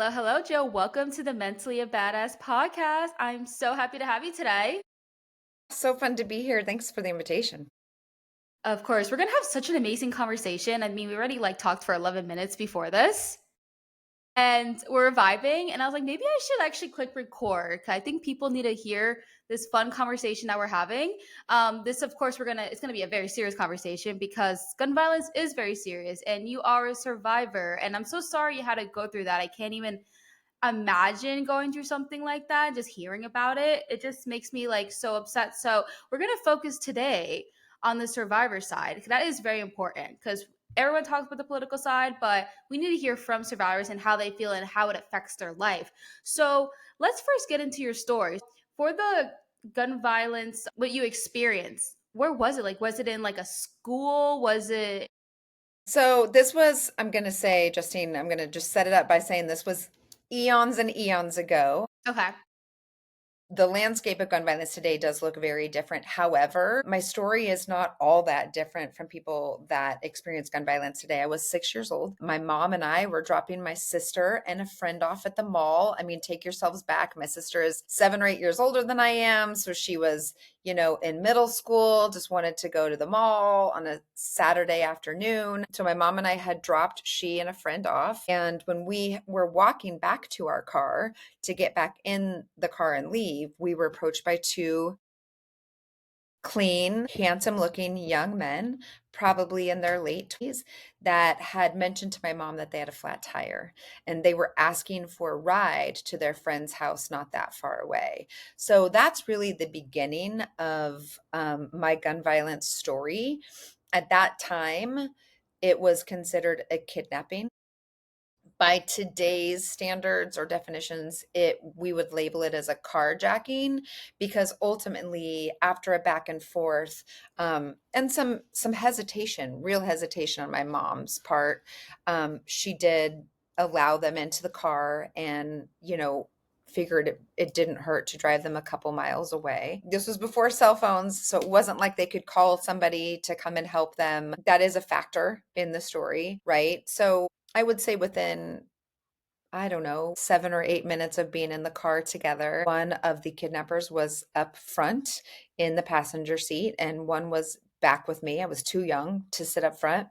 Hello, hello, Jill. Welcome to the Mentally a Badass podcast. I'm so happy to have you today. So fun to be here. Thanks for the invitation. Of course, we're going to have such an amazing conversation. I mean, we already talked for 11 minutes before this and we're vibing. And I was like, maybe I should actually click record. 'Cause I think people need to hear this fun conversation that we're having. This, of course, it's going to be a very serious conversation because gun violence is very serious and you are a survivor. And I'm so sorry you had to go through that. I can't even imagine going through something like that. Just hearing about it just makes me so upset. So we're going to focus today on the survivor side. That is very important because everyone talks about the political side, but we need to hear from survivors and how they feel and how it affects their life. So let's first get into your story. For the gun violence, what you experienced, where was it? Was it in a school? Was it? So this was, I'm going to say, Justine, I'm going to just set it up by saying this was eons and eons ago. Okay. The landscape of gun violence today does look very different. However, my story is not all that different from people that experience gun violence today. I was 6 years old. My mom and I were dropping my sister and a friend off at the mall. I mean, take yourselves back. My sister is 7 or 8 years older than I am. So she was, in middle school, just wanted to go to the mall on a Saturday afternoon. So my mom and I had dropped she and a friend off. And when we were walking back to our car to get back in the car and leave, we were approached by two clean, handsome looking young men, probably in their late 20s, that had mentioned to my mom that they had a flat tire and they were asking for a ride to their friend's house not that far away. So that's really the beginning of my gun violence story. At that time, it was considered a kidnapping. By today's standards or definitions, we would label it as a carjacking, because ultimately, after a back and forth, and some hesitation, real hesitation on my mom's part, she did allow them into the car and figured it didn't hurt to drive them a couple miles away. This was before cell phones, so it wasn't like they could call somebody to come and help them. That is a factor in the story, right? So I would say within, I don't know, 7 or 8 minutes of being in the car together, one of the kidnappers was up front in the passenger seat and one was back with me. I was too young to sit up front.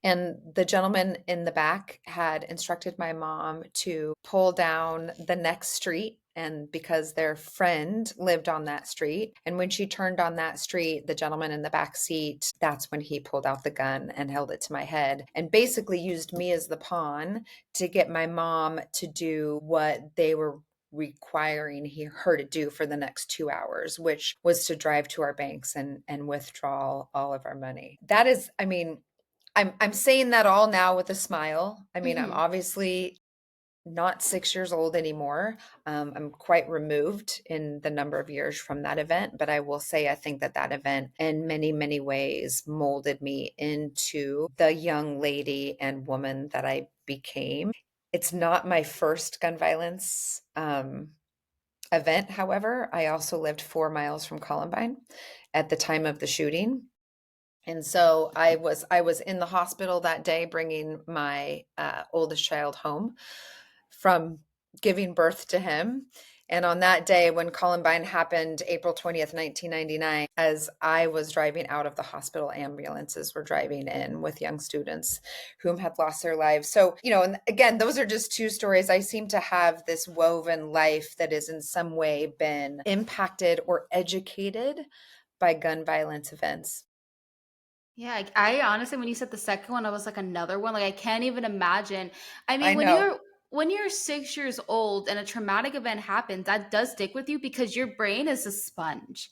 And the gentleman in the back had instructed my mom to pull down the next street. And because their friend lived on that street, and when she turned on that street, the gentleman in the back seat, that's when he pulled out the gun and held it to my head and basically used me as the pawn to get my mom to do what they were requiring her to do for the next 2 hours, which was to drive to our banks and withdraw all of our money. That is, I mean, I'm saying that all now with a smile. I mean, I'm Mhm. obviously not 6 years old anymore. I'm quite removed in the number of years from that event, but I will say I think that event in many, many ways molded me into the young lady and woman that I became. It's not my first gun violence event, however. I also lived 4 miles from Columbine at the time of the shooting. And so I was in the hospital that day bringing my oldest child home from giving birth to him. And on that day when Columbine happened, April 20th, 1999, as I was driving out of the hospital, ambulances were driving in with young students whom had lost their lives. So, and again, those are just two stories. I seem to have this woven life that has in some way been impacted or educated by gun violence events. Yeah, I honestly, when you said the second one, I was like another one. I can't even imagine. I I mean, know. when you're 6 years old and a traumatic event happens, that does stick with you because your brain is a sponge.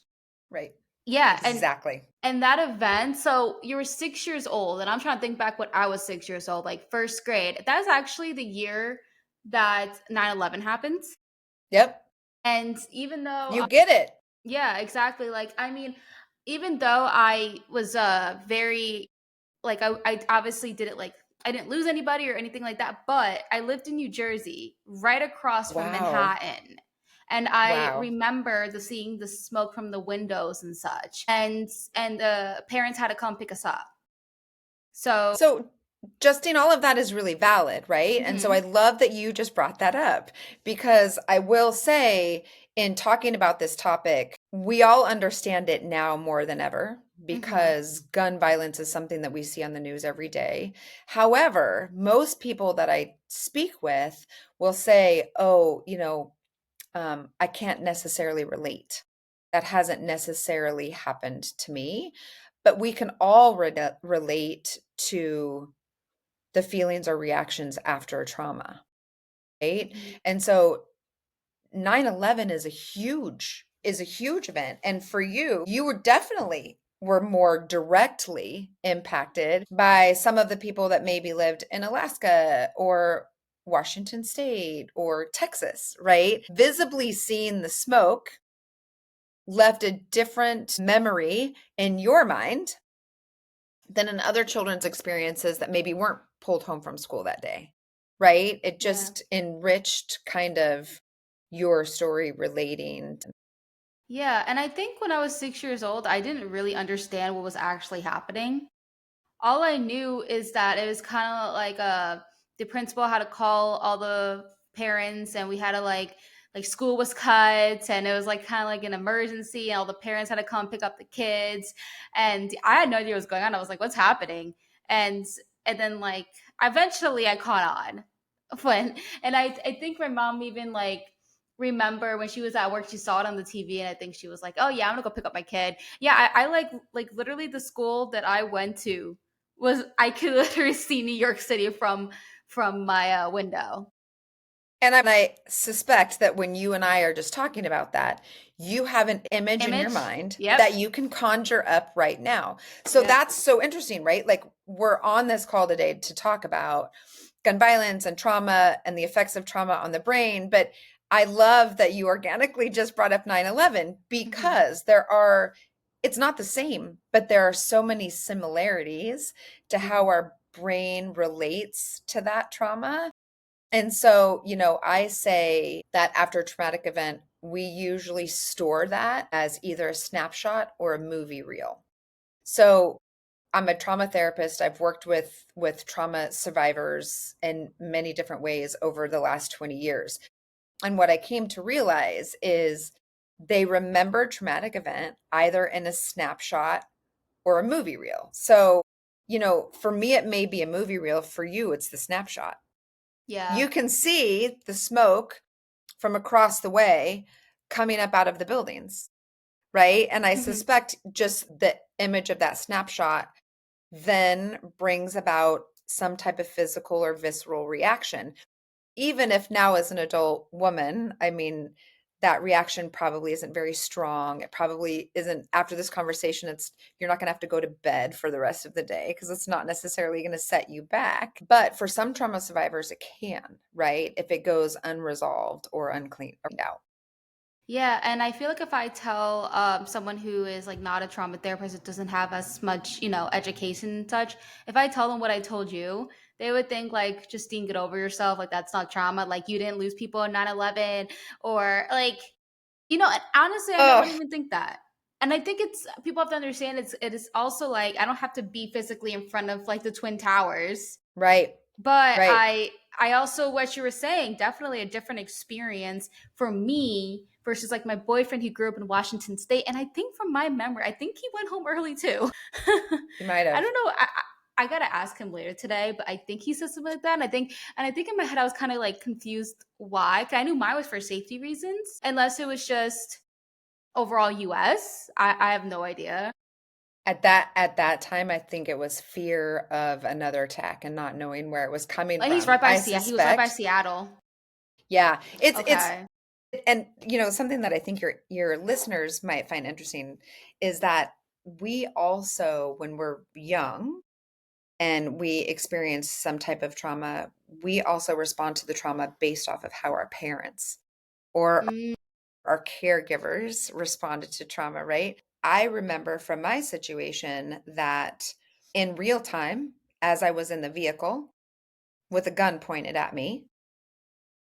Right. Yeah, Exactly. and that event. So you were 6 years old, and I'm trying to think back when I was 6 years old, like first grade. That's actually the year that 9/11 happens. Yep. And even though You get it. yeah, exactly. I mean, even though I was very I obviously didn't I didn't lose anybody or anything like that, but I lived in New Jersey, right across from Wow. Manhattan. And I Wow. remember seeing the smoke from the windows and such. And the parents had to come pick us up. So So Justine, all of that is really valid, right? And so I Mhm. love that you just brought that up because I will say, in talking about this topic, we all understand it now more than ever Mhm. because gun violence is something that we see on the news every day. However, most people that I speak with will say, oh, I can't necessarily relate. That hasn't necessarily happened to me, but we can all relate to the feelings or reactions after a trauma, right? Mhm. And so 9/11 is a huge event. And for you, you were more directly impacted by some of the people that maybe lived in Alaska or Washington State or Texas, right? Visibly seeing the smoke left a different memory in your mind than in other children's experiences that maybe weren't pulled home from school that day, right? It Yeah. just enriched kind of your story relating. Yeah, and I think when I was 6 years old, I didn't really understand what was actually happening. All I knew is that it was kind of like the principal had to call all the parents, and we had to like school was cut, and it was like kind of like an emergency, and all the parents had to come pick up the kids, and I had no idea what was going on. I was like, what's happening? and and then like eventually I caught on when, and I think my mom even like remember when she was at work, she saw it on the TV, and I think she was like, oh yeah, I'm gonna go pick up my kid. Yeah, I like literally the school that I went to was, I could literally see New York City from my window. And I suspect that when you and I are just talking about that, you have an image in your Image. mind Yep. that you can conjure up right now. So Yep. that's so interesting, right? Like we're on this call today to talk about gun violence and trauma and the effects of trauma on the brain. But I love that you organically just brought up 9/11 Hmm. because it's not the same, but there are so many similarities to how our brain relates to that trauma. And so, I say that after a traumatic event, we usually store that as either a snapshot or a movie reel. So, I'm a trauma therapist. I've worked with trauma survivors in many different ways over the last 20 years. And what I came to realize is they remember traumatic event either in a snapshot or a movie reel. So, for me it may be a movie reel, for you it's the snapshot. Yeah. You can see the smoke from across the way coming up out of the buildings, right? And I Hmm. suspect just the image of that snapshot then brings about some type of physical or visceral reaction. Even if now, as an adult woman, I mean, that reaction probably isn't very strong. It probably isn't after this conversation. You're not going to have to go to bed for the rest of the day because it's not necessarily going to set you back. But for some trauma survivors, it can, right? If it goes unresolved or unclean or out. Yeah, and I feel like if I tell someone who is like not a trauma therapist, that doesn't have as much, education and such, if I tell them what I told you, they would think like, Justine, get over yourself. Like, that's not trauma. Like, you didn't lose people in 9/11, or like, and honestly, I Oh, wouldn't even think that. And I think it's, people have to understand, it is also like, I don't have to be physically in front of like the Twin Towers, right, but right. I also, what you were saying, definitely a different experience for me versus like my boyfriend who grew up in Washington State. And I think from my memory, I think he went home early too. You might I have. don't know. I gotta ask him later today, but I think he said something like that. And I think in my head I was kind of like confused why. 'Cause I knew mine was for safety reasons, unless it was just overall US. I have no idea. At that time, I think it was fear of another attack and not knowing where it was coming And he's from. right by I Seattle. He was right by suspect. Seattle. Yeah, it's Okay. and something that I think your listeners might find interesting is that we also, when we're young and we experience some type of trauma, we also respond to the trauma based off of how our parents or Mm, our caregivers responded to trauma, right? I remember from my situation that in real time, as I was in the vehicle with a gun pointed at me,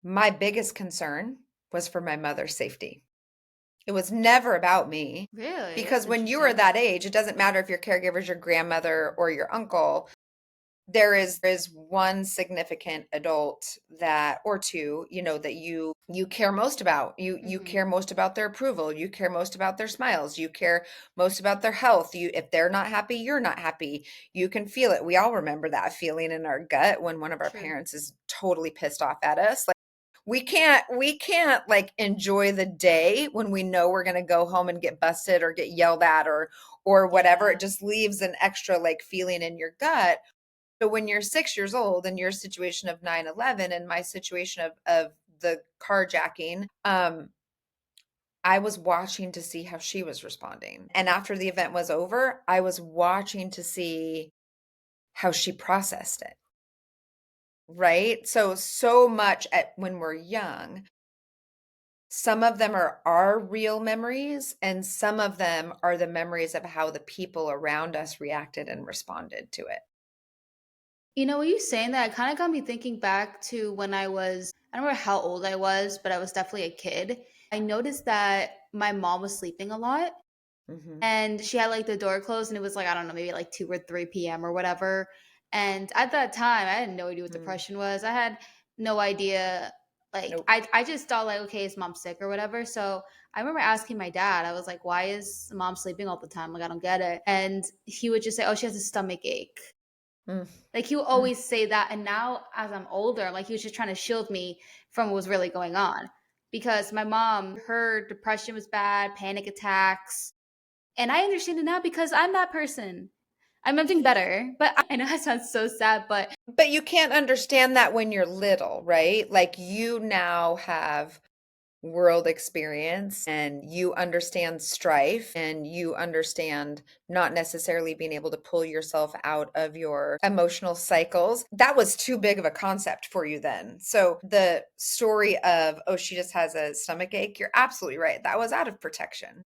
my biggest concern was for my mother's safety. It was never about me really? That's because when you are interesting. that age, it doesn't matter if your caregiver is your grandmother or your uncle. there is one significant adult that, or two, that you care most about. You Mhm. care most about their approval. You care most about their smiles. You care most about their health. If they're not happy, you're not happy. You can feel it. We all remember that feeling in our gut when one of our True. parents is totally pissed off at us. Like, we can't like enjoy the day when we know we're going to go home and get busted or get yelled at or whatever. Yeah. It just leaves an extra like feeling in your gut. So when you're 6 years old, and your situation of 9/11 and my situation of the carjacking, I was watching to see how she was responding. And after the event was over, I was watching to see how she processed it. Right. So much when we're young, some of them are our real memories, and some of them are the memories of how the people around us reacted and responded to it. You know, what you saying that kind of got me thinking back to when I don't remember how old I was, but I was definitely a kid. I noticed that my mom was sleeping a lot Hmm. and she had like the door closed and it was like, I don't know, maybe like 2 or 3 p.m. or whatever. And at that time, I had no idea what Mm. depression was. I had no idea. Like, Nope. I just thought, like, okay, is mom sick or whatever? So I remember asking my dad, I was like, why is mom sleeping all the time? Like, I don't get it. And he would just say, oh, she has a stomach ache. Mm. Like he would Mm. always say that. And now as I'm older, like he was just trying to shield me from what was really going on. Because my mom, her depression was bad, panic attacks. And I understand it now because I'm that person. I'm doing better. But I know that sounds so sad, but But you can't understand that when you're little, right? Like, you now have world experience, and you understand strife, and you understand not necessarily being able to pull yourself out of your emotional cycles. That was too big of a concept for you then. So the story of, oh, she just has a stomach ache, you're absolutely right. That was out of protection.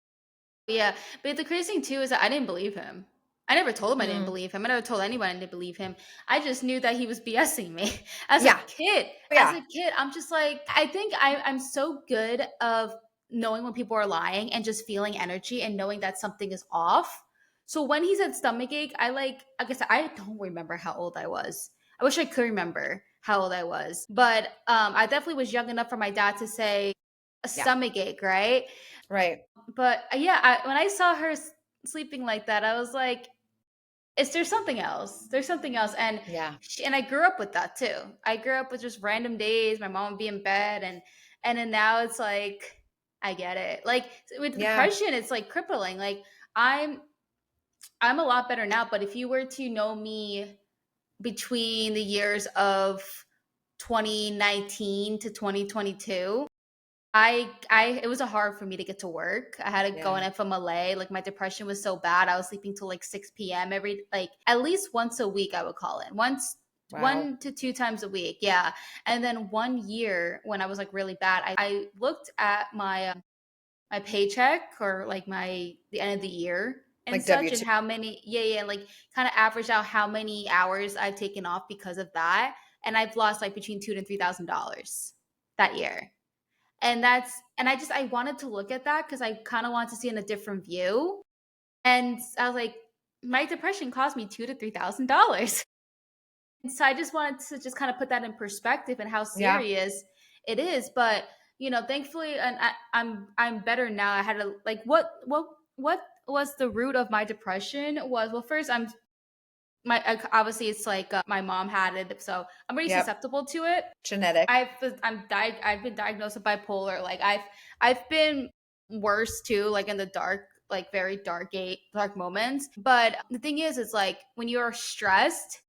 yeah, but the crazy thing too is that I didn't believe him. I never told him I didn't Mm. believe him. I never told anyone I didn't believe him. I just knew that he was BSing me as a Yeah. kid. As Yeah. a kid, I'm just like, I think I'm so good of knowing when people are lying and just feeling energy and knowing that something is off. So when he said stomach ache, like I said, I don't remember how old I was. I wish I could remember how old I was, but I definitely was young enough for my dad to say a Yeah. stomach ache, right? Right. But yeah, when I saw her sleeping like that, I was like, "Is there something else? There's something else." And Yeah. and I grew up with that too. I grew up with just random days. My mom would be in bed, and then now it's like I get it. Like with Yeah. depression, it's like crippling. Like I'm I'm a lot better now. But if you were to know me between the years of 2019 to 2022, I it was a hard for me to get to work. I had to go Yeah. in FMLA. Like my depression was so bad. I was sleeping till like 6 p.m. every like at least once a week I would call in. Once Wow. 1 to 2 times a week. Yeah. And then 1 year when I was like really bad, I looked at my paycheck or like my the end of the year and Like such and W2. how many yeah, and like kind of averaged out how many hours I've taken off because of that. And I've lost like between $2,000 to $3,000 that year. And I wanted to look at that because I kind of want to see in a different view. And I was like, my depression cost me $2,000 to $3,000. And so I just wanted to just kind of put that in perspective and how Yeah. serious it is. But thankfully, and I'm better now. I had a like what was the root of my depression was well first obviously it's like my mom had it, so I'm really Yep. susceptible to it. Genetic. I've been diagnosed with bipolar. Like I've been worse too, like in the dark, like very dark moments. But the thing is, it's like when you're stressed,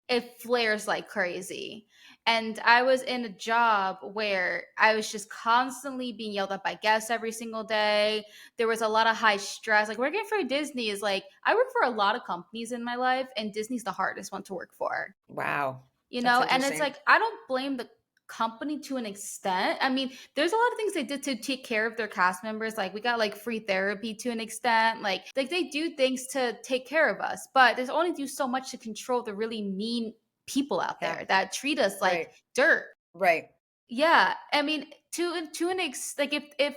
it flares like crazy. And I was in a job where I was just constantly being yelled at by guests every single day. There was a lot of high stress. Like working for Disney is like I work for a lot of companies in my life, and Disney's the hardest one to work for. Wow. That's And it's interesting. like I don't blame the company to an extent. I mean, there's a lot of things they did to take care of their cast members. Like we got like free therapy to an extent. Like they do things to take care of us, but there's only do so much to control the really mean people out Yeah. there that treat us like Right. dirt. Right. Yeah, I mean, to an ex like if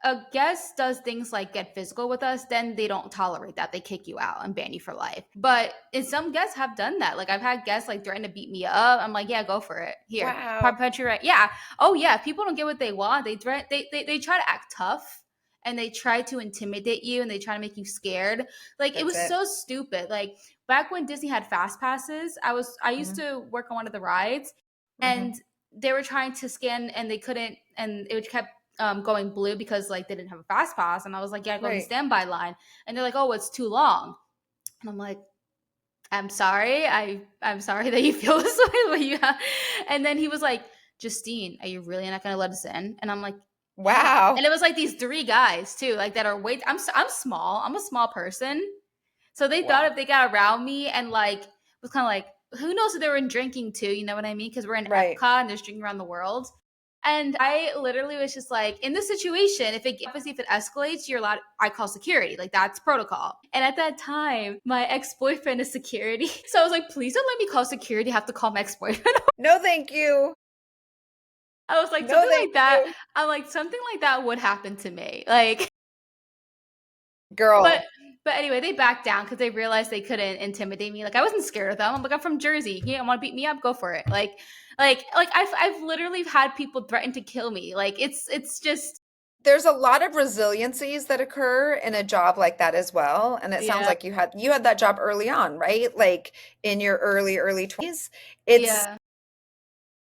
a guest does things like get physical with us, then they don't tolerate that. They kick you out and ban you for life. But some guests have done that. Like I've had guests like threaten to beat me up. I'm like, yeah, go for it. Here, Wow. put you right. Yeah. Oh yeah. People don't get what they want. They try to act tough and they try to intimidate you and they try to make you scared. Like it That's was it. so stupid. Like back when Disney had fast passes, I used Mhm. to work on one of the rides and Mhm. they were trying to scan and they couldn't, and it kept going blue because like they didn't have a fast pass, and I was like, yeah, go in the Right. standby line, and they're like, oh, it's too long, and I'm like, I'm sorry, I'm sorry that you feel this way, but and then he was like, Justine, are you really not gonna let us in? And I'm like, yeah, Wow. and it was like these three guys too, like that are way. I'm small, I'm a small person, so they thought Wow. if they got around me and like was kind of like, who knows if they were drinking too, you know what I mean? Because we're in Right. Epcot and there's drinking around the world. And I literally was just like, in this situation, if it escalates, you're allowed. I call security, like that's protocol. And at that time, my ex boyfriend is security, so I was like, please don't let me call security. I have to call my ex boyfriend. No, thank you. I was like, No, something thank like that. you. I'm like, something like that would happen to me, like. But Girl, but anyway, they backed down because they realized they couldn't intimidate me. Like I wasn't scared of them. I'm like, I'm from Jersey. You want to beat me up? Go for it. Like I've literally had people threaten to kill me. Like it's just there's a lot of resiliencies that occur in a job like that as well. And it sounds yeah, like you had that job early on, right? Like in your early 20s. It's yeah.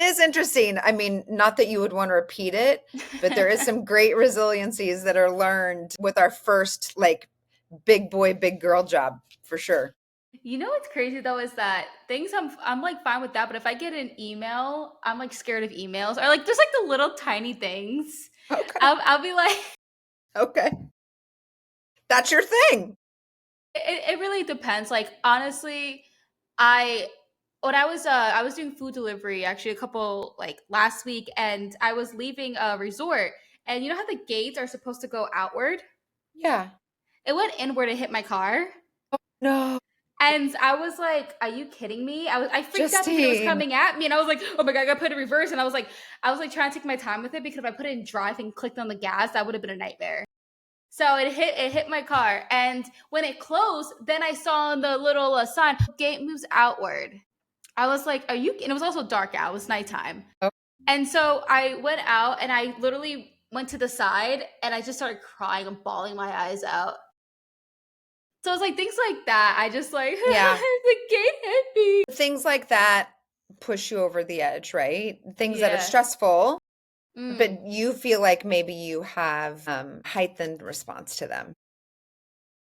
it is interesting. I mean, not that you would want to repeat it, but there is some great resiliencies that are learned with our first like big boy, big girl job for sure. You know what's crazy though is that things I'm like fine with that, but if I get an email, I'm like scared of emails or like just like the little tiny things. Okay. I'll be like, Okay. That's your thing. it really depends. Like honestly, I when I was doing food delivery actually a couple like last week, and I was leaving a resort, and you know how the gates are supposed to go outward? Yeah. It went inward and hit my car. No, And I was like, "Are you kidding me?" I freaked out thinking it was Justine. coming at me, and I was like, "Oh my god, I gotta put it in reverse." And I was like trying to take my time with it because if I put it in drive and clicked on the gas, that would have been a nightmare. So it hit my car, and when it closed, then I saw on the little sign, "Gate moves outward." I was like, "Are you?" And it was also dark out; it was nighttime, Oh, and so I went out and I literally went to the side and I just started crying and bawling my eyes out. So it's like things like that. I just like yeah. the gate hit me. Things like that push you over the edge, right? Things that are Yeah. stressful, Mm. but you feel like maybe you have heightened response to them.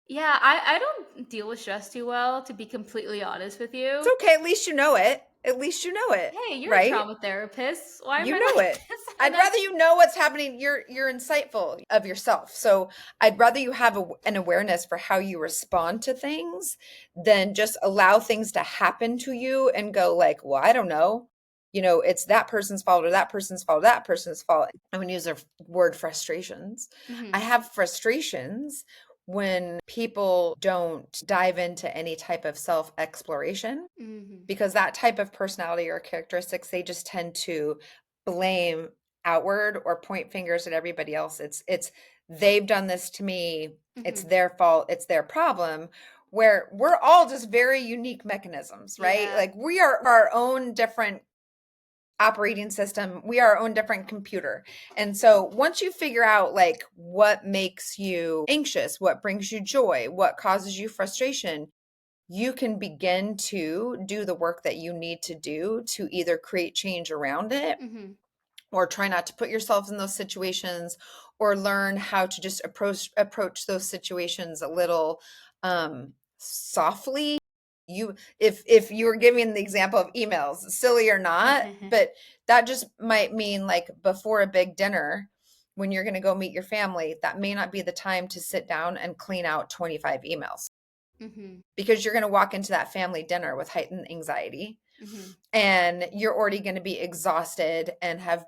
Yeah, I don't deal with stress too well, to be completely honest with It's you. okay. At least you know it. At least you know it, Hey, you're a right? trauma therapist. Why am You I know like it. this? And I'd then rather you know what's happening. You're insightful of yourself. So I'd rather you have an awareness for how you respond to things than just allow things to happen to you and go like, well, I don't know. It's that person's fault or that person's fault or that person's fault. I'm going to use the word frustrations. I Mhm. have frustrations when people don't dive into any type of self exploration Mhm. because that type of personality or characteristics, they just tend to blame outward or point fingers at everybody else. It's they've done this to me, it's Mhm. their fault, it's their problem, where we're all just very unique mechanisms, right? Yeah. Like we are our own different operating system, we are our own different computer. And so once you figure out like what makes you anxious, what brings you joy, what causes you frustration, you can begin to do the work that you need to do to either create change around it Mhm. or try not to put yourself in those situations or learn how to just approach those situations a little softly. If you were giving the example of emails, silly or not, but that just might mean like before a big dinner when you're going to go meet your family, that may not be the time to sit down and clean out 25 emails Mhm. because you're going to walk into that family dinner with heightened anxiety Mhm. and you're already going to be exhausted and have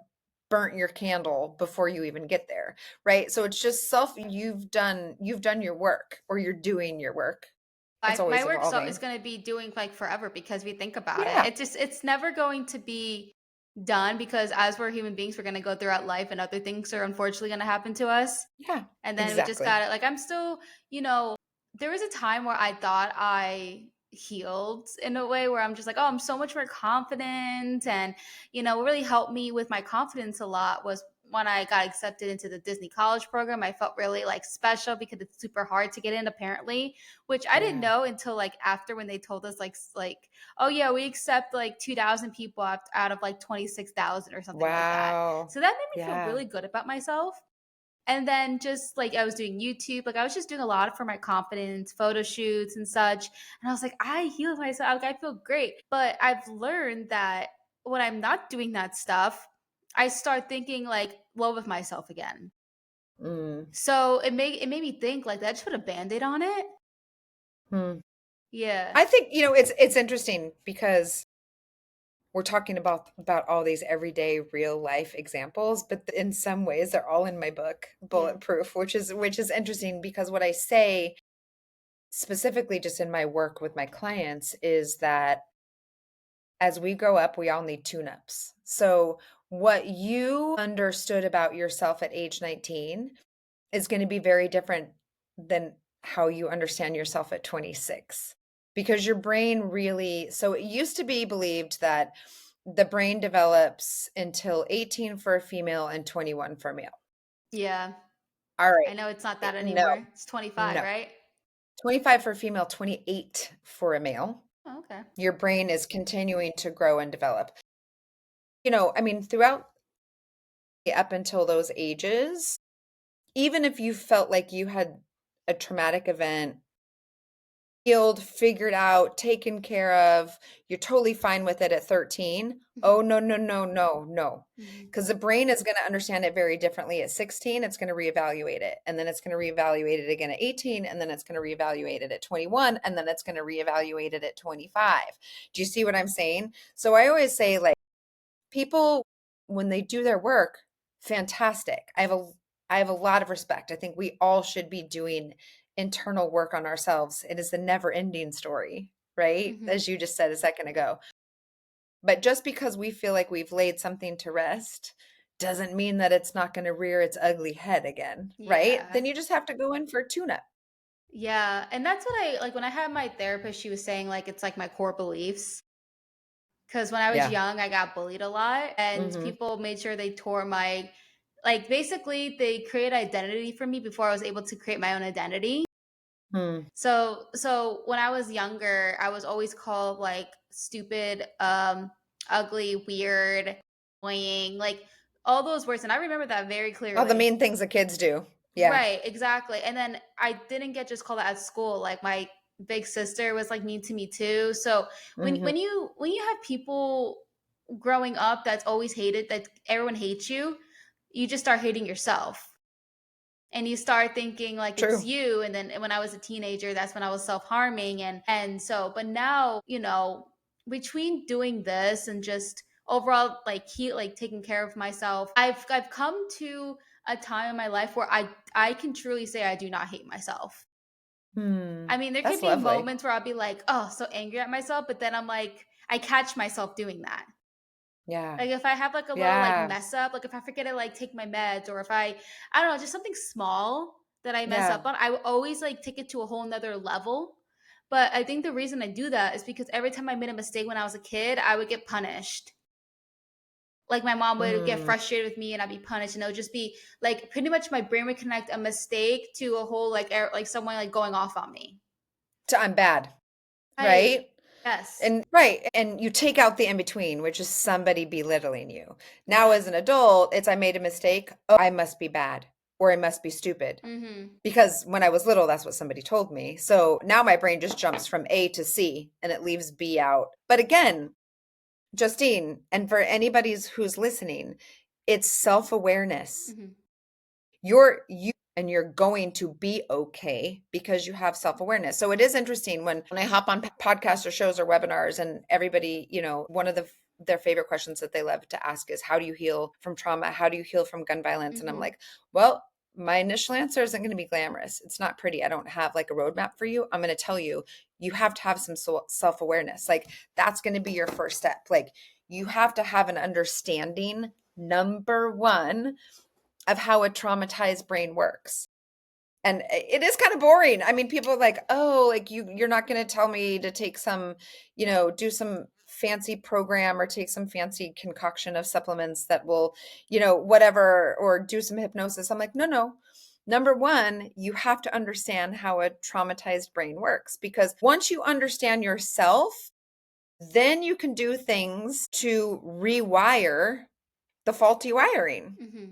burnt your candle before you even get there, right? So it's just you've done your work or you're doing your work. It's My always work so is evolving. going to be doing like forever because we think about it. Yeah. It's never going to be. done, because as we're human beings, we're going to go throughout life and other things are unfortunately going to happen to us. Yeah, And then we just exactly. got to, like, I'm still, there was a time where I thought I healed in a way where I'm just like, oh, I'm so much more confident. And, what really helped me with my confidence a lot was when I got accepted into the Disney college program. I felt really like special because it's super hard to get in, apparently, which I didn't Yeah. know until like after, when they told us oh yeah, we accept like 2,000 people out of like 26,000 or something like that. Wow. So that made me feel Yeah. really good about myself. And then just like I was doing YouTube, like I was just doing a lot for my confidence, photo shoots and such. And I was like, I healed myself. Like I feel great. But I've learned that when I'm not doing that stuff, I start thinking like low with myself again. Mm. So it made me think like that. Just put a band-aid on it. Hmm. Yeah. I think, it's interesting because we're talking about all these everyday real life examples, but in some ways they're all in my book, Yeah. Bulletproof, which is interesting because what I say specifically just in my work with my clients is that as we grow up, we all need tune-ups. So what you understood about yourself at age 19 is going to be very different than how you understand yourself at 26. Because your brain really, so it used to be believed that the brain develops until 18 for a female and 21 for a male. Yeah. All I know it's not right. that No, anymore. It's 25, no. right? 25 for a female, 28 for a male. Oh, okay. Your brain is continuing to grow and develop. I mean, throughout up until those ages, even if you felt like you had a traumatic event healed, figured out, taken care of, you're totally fine with it at 13. Mhm. Oh, no, no, no, no, no. Mhm. Because the brain is going to understand it very differently at 16. It's going to reevaluate it. And then it's going to reevaluate it again at 18. And then it's going to reevaluate it at 21. And then it's going to reevaluate it at 25. Do you see what I'm saying? So I always say, like, people, when they do their work, fantastic. I have a lot of respect. I think we all should be doing internal work on ourselves. It is a never-ending story, right? Mhm. As you just said a second ago. But just because we feel like we've laid something to rest doesn't mean that it's not going to rear its ugly head again, right? Yeah. Then you just have to go in for a tune-up. Yeah, and that's what I like when I had my therapist, she was saying like it's like my core beliefs. Because when I was Yeah. young, I got bullied a lot, and Mm-hmm. people made sure they tore my, like, basically, they create identity for me before I was able to create my own identity. Hmm. So when I was younger, I was always called like stupid, ugly, weird, annoying, like all those words, and I remember that very All the clearly. mean things that kids do. Yeah. Right, exactly. And then I didn't get just called out at school. Like my big sister was like mean to me too. So when Mm-hmm. when you when you have people growing up that's always hated, that everyone hates you, you just start hating yourself. And you start thinking like it's True. you. And then when I was a teenager, that's when I was self-harming. And so, but now, between doing this and just overall like like taking care of myself, I've come to a time in my life where I can truly say I do not hate myself. Hmm. I mean, there could That's be lovely. moments where I'll be like, oh, so angry at myself, but then I'm like, I catch myself doing that. Yeah. Like if I have like a little like Yeah. mess up, like if I forget to like take my meds, or if I don't know, just something small that I mess Yeah. up on, I will always like take it to a whole nother level. But I think the reason I do that is because every time I made a mistake when I was a kid, I would get punished. Like my mom would get Mm. frustrated with me and I'd be punished, and it would just be like pretty much my brain would connect a mistake to a whole like like someone like going off on me. So I'm bad, Right. right? Yes. And right, and you take out the in between, which is somebody belittling you. Now, Yeah. as an adult, it's I made a mistake. Oh, I must be bad or I must be stupid. Mm-hmm. Because when I was little, that's what somebody told me. So now my brain just jumps from A to C and it leaves B out. But again, Justine, and for anybody who's listening, it's self-awareness. Mm-hmm. You and you're going to be okay because you have self-awareness. So it is interesting when I hop on podcasts or shows or webinars and everybody, one of their favorite questions that they love to ask is how do you heal from trauma? How do you heal from gun violence? And I'm Mm-hmm. like, well, my initial answer isn't going to be glamorous. It's not pretty. I don't have like a roadmap for you. I'm going to tell you, you have to have some self-awareness. Like that's going to be your first step. Like you have to have an understanding, number one, of how a traumatized brain works. And it is kind of boring. I mean, people are like, oh, like you're not going to tell me to take some, do some fancy program or take some fancy concoction of supplements that will, whatever, or do some hypnosis. I'm like, no. Number one, you have to understand how a traumatized brain works, because once you understand yourself, then you can do things to rewire the faulty wiring. Mm-hmm.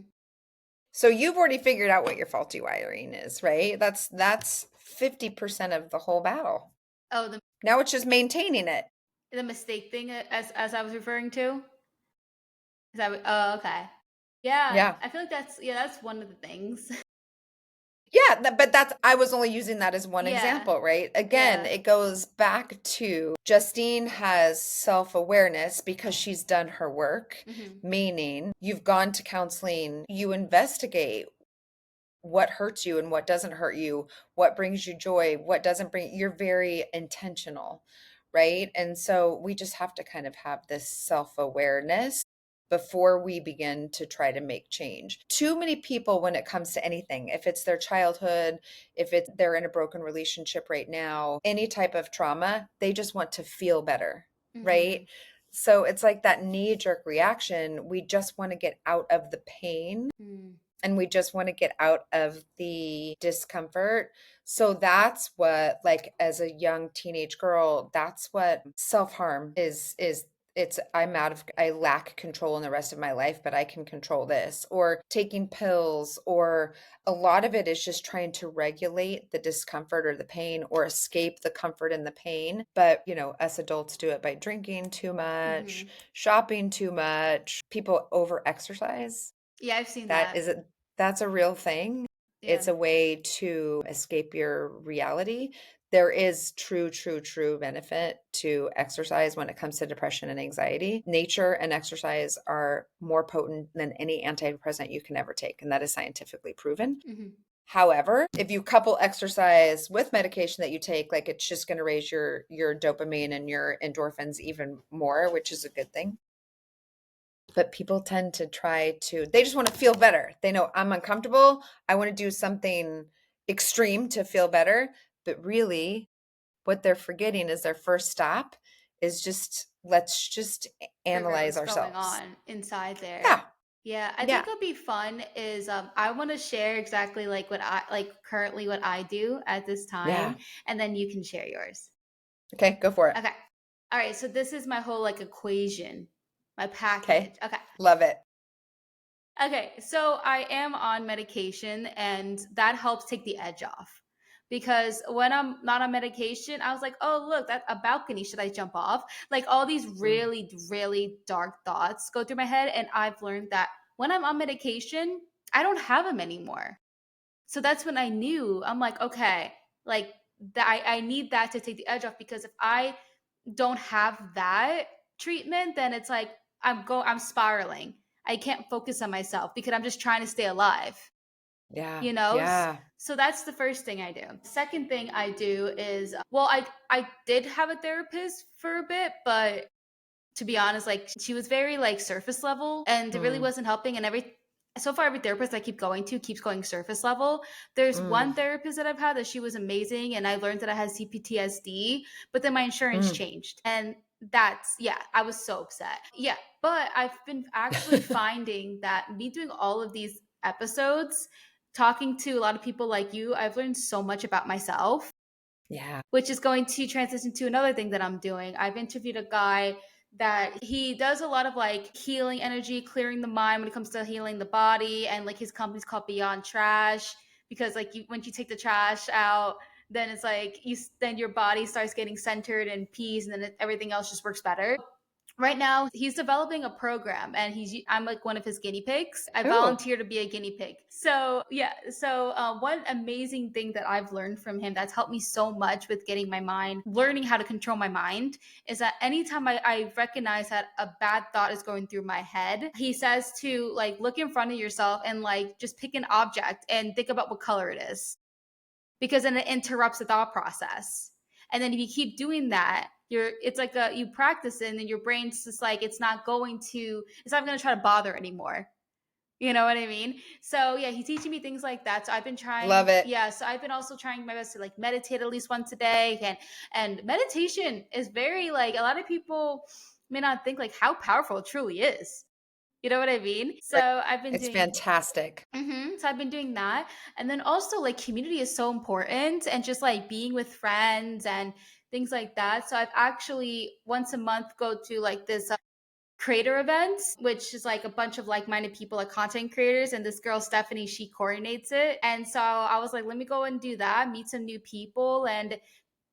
So you've already figured out what your faulty wiring is, right? That's 50% of the whole battle. Oh, the Now it's just maintaining it. the mistake thing, as I was referring to. Is that oh, okay. Yeah, Yeah. I feel like that's one of the things. Yeah, but I was only using that as one Yeah. example, right? Again, Yeah. it goes back to Justine has self-awareness because she's done her work, Mm-hmm. meaning you've gone to counseling, you investigate what hurts you and what doesn't hurt you, what brings you joy, what doesn't bring, you're very intentional, right? And so we just have to kind of have this self-awareness before we begin to try to make change. Too many people, when it comes to anything, if it's their childhood, if it's they're in a broken relationship right now, any type of trauma, they just want to feel better, Mm-hmm. right? So it's like that knee-jerk reaction. We just want to get out of the pain Mm. and we just want to get out of the discomfort. So that's what, like, as a young teenage girl, that's what self-harm is. It's I lack control in the rest of my life, but I can control this, or taking pills, or a lot of it is just trying to regulate the discomfort or the pain or escape the comfort and the pain. But us adults do it by drinking too much, Mm-hmm. shopping too much, people over exercise. Yeah, I've seen That that. is a that's a real thing. Yeah. It's a way to escape your reality. There is true benefit to exercise when it comes to depression and anxiety. Nature and exercise are more potent than any antidepressant you can ever take, and that is scientifically proven. Mm-hmm. However, if you couple exercise with medication that you take, like, it's just going to raise your dopamine and your endorphins even more, which is a good thing. But people tend to they just want to feel better. They know I'm uncomfortable. I want to do something extreme to feel better. But really, what they're forgetting is their first stop is let's just Figure out analyze what's going ourselves. on inside there. Yeah. Yeah, I Yeah. think it'll be fun is I want to share exactly like what I like currently what I do at this Yeah. time, and then you can share yours. Okay. Go for it. Okay. All right, so this is my whole like equation, my package. Okay. Okay. Love it. Okay, so I am on medication and that helps take the edge off. Because when I'm not on medication, I was like, oh, look, that a balcony. Should I jump off? Like all these Mm. really dark thoughts go through my head. And I've learned that when I'm on medication, I don't have them anymore. So that's when I knew I'm like, okay, like that I need that to take the edge off because if I don't have that treatment, then it's like I'm spiraling. I can't focus on myself because I'm just trying to stay alive, Yeah. you know? Yeah. So that's the first thing I do. Second thing I do is well, I did have a therapist for a bit, but to be honest, like she was very like surface level and it really Mm. wasn't helping. And so far, every therapist I keep going to keeps going surface level. There's Mm. one therapist that I've had that she was amazing and I learned that I had CPTSD, but then my insurance Mm. changed. And yeah, I was so upset. Yeah, but I've been actually finding that me doing all of these episodes, talking to a lot of people like you, I've learned so much about myself, Yeah. which is going to transition to another thing that I'm doing. I've interviewed a guy that he does a lot of like healing energy, clearing the mind when it comes to healing the body. And like his company's called Beyond Trash because like once you take the trash out, then it's like then your body starts getting centered and peace and then everything else just works better. Right now he's developing a program and I'm like one of his guinea pigs. I Oh, volunteer to be a guinea pig. So yeah, so one amazing thing that I've learned from him that's helped me so much with getting my mind, learning how to control my mind, is that anytime I recognize that a bad thought is going through my head, he says to like look in front of yourself and like just pick an object and think about what color it is, because then it interrupts the thought process. And then if you keep doing that, it's like you practice it and then your brain's just like it's not going to try to bother anymore. You know what I mean? So yeah, he's teaching me things like that. So I've been Love trying, it. yeah. So I've been also trying my best to like meditate at least once a day. And meditation is very like a lot of people may not think like how powerful it truly is. You know what I mean? So Right. I've been It's doing fantastic. So I've been doing that. And then also like community is so important and just like being with friends and things like that. So I've actually once a month go to like this creator events, which is like a bunch of like-minded people, like content creators. And this girl, Stephanie, she coordinates it. And so I was like, let me go and do that, meet some new people and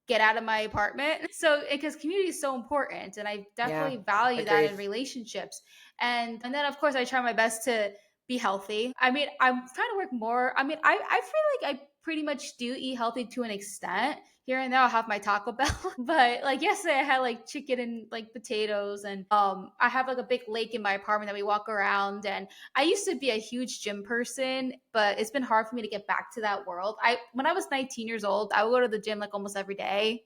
get out of my apartment. So because community is so important and I Yeah. definitely value that Agreed. in relationships. And then of course I try my best to be healthy. I mean, I'm trying to work more. I mean, I feel like I pretty much do eat healthy to an extent. Here and there I'll have my Taco Bell. But like yesterday I had like chicken and like potatoes and I have like a big lake in my apartment that we walk around and I used to be a huge gym person, but it's been hard for me to get back to that world. I When I was 19 years old, I would go to the gym like almost every day.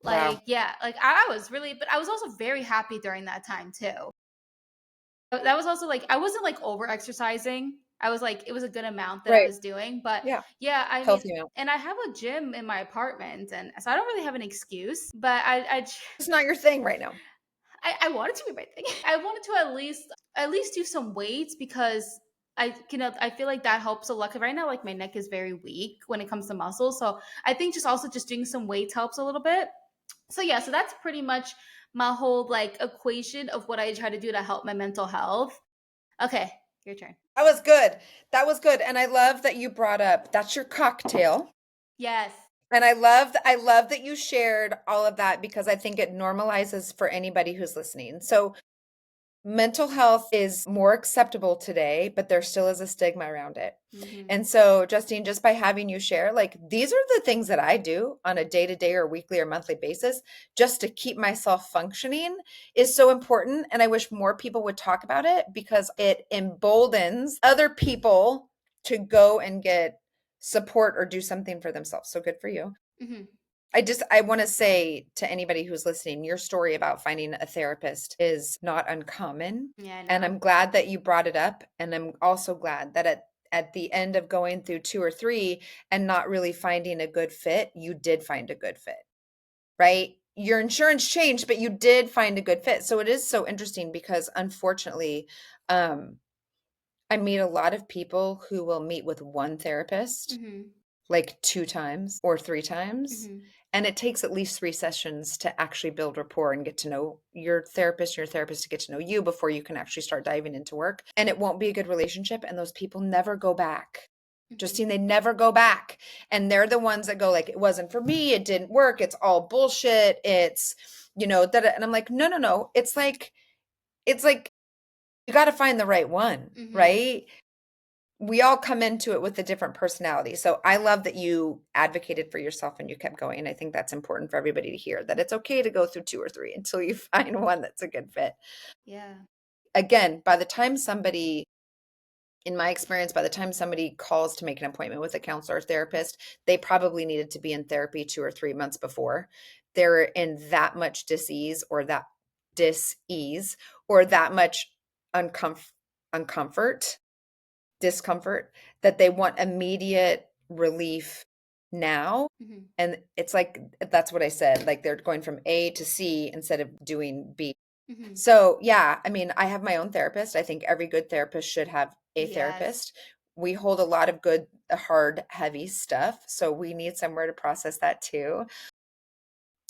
Wow. Like, yeah, like I was really, but I was also very happy during that time too. That was also like I wasn't like over exercising. I was like it was a good amount that I Right. was doing, but Yeah. yeah, I mean, Healthy amount. and I have a gym in my apartment, and so I don't really have an excuse. But It's not your thing right now. I wanted to be my thing. I wanted to at least do some weights because I feel like that helps a lot. 'Cause right now, like my neck is very weak when it comes to muscles, so I think just also just doing some weights helps a little bit. So yeah, so that's pretty much my whole like equation of what I try to do to help my mental health. Okay, your turn. That was good. That was good. And I love that you brought up that's your cocktail. Yes. And I love that you shared all of that because I think it normalizes for anybody who's listening. So mental health is more acceptable today, but there still is a stigma around it. Mm-hmm. And so, Justine, just by having you share, like these are the things that I do on a day to day or weekly or monthly basis just to keep myself functioning is so important. And I wish more people would talk about it because it emboldens other people to go and get support or do something for themselves. So good for you. Mm-hmm. I want to say to anybody who's listening, your story about finding a therapist is not uncommon. Yeah, I And know. I'm glad that you brought it up. And I'm also glad that at the end of going through two or three and not really finding a good fit, you did find a good fit, right? Your insurance changed, but you did find a good fit. So it is so interesting because unfortunately, um, I meet a lot of people who will meet with one therapist Mm-hmm. like 2 times or 3 times, Mm-hmm. and it takes at least 3 sessions to actually build rapport and get to know your therapist to get to know you before you can actually start diving into work, and it won't be a good relationship, and those people never go back. Mm-hmm. Justine, they never go back, and they're the ones that go like, "It wasn't for me, it didn't work, it's all bullshit, it's, that," and I'm like, "No, no, no, it's like you gotta find the right one, Mm-hmm. right?" We all come into it with a different personality. So I love that you advocated for yourself and you kept going. I think that's important for everybody to hear that it's okay to go through 2 or 3 until you find one that's a good fit. Yeah. Again, in my experience, by the time somebody calls to make an appointment with a counselor or therapist, they probably needed to be in therapy 2 or 3 months before. They're in that much dis-ease or that much uncomfort discomfort that they want immediate relief now. Mm-hmm. And it's like, that's what I said. Like they're going from A to C instead of doing B. Mm-hmm. So, yeah, I mean, I have my own therapist. I think every good therapist should have a Yes. therapist. We hold a lot of good, hard, heavy stuff. So, we need somewhere to process that too.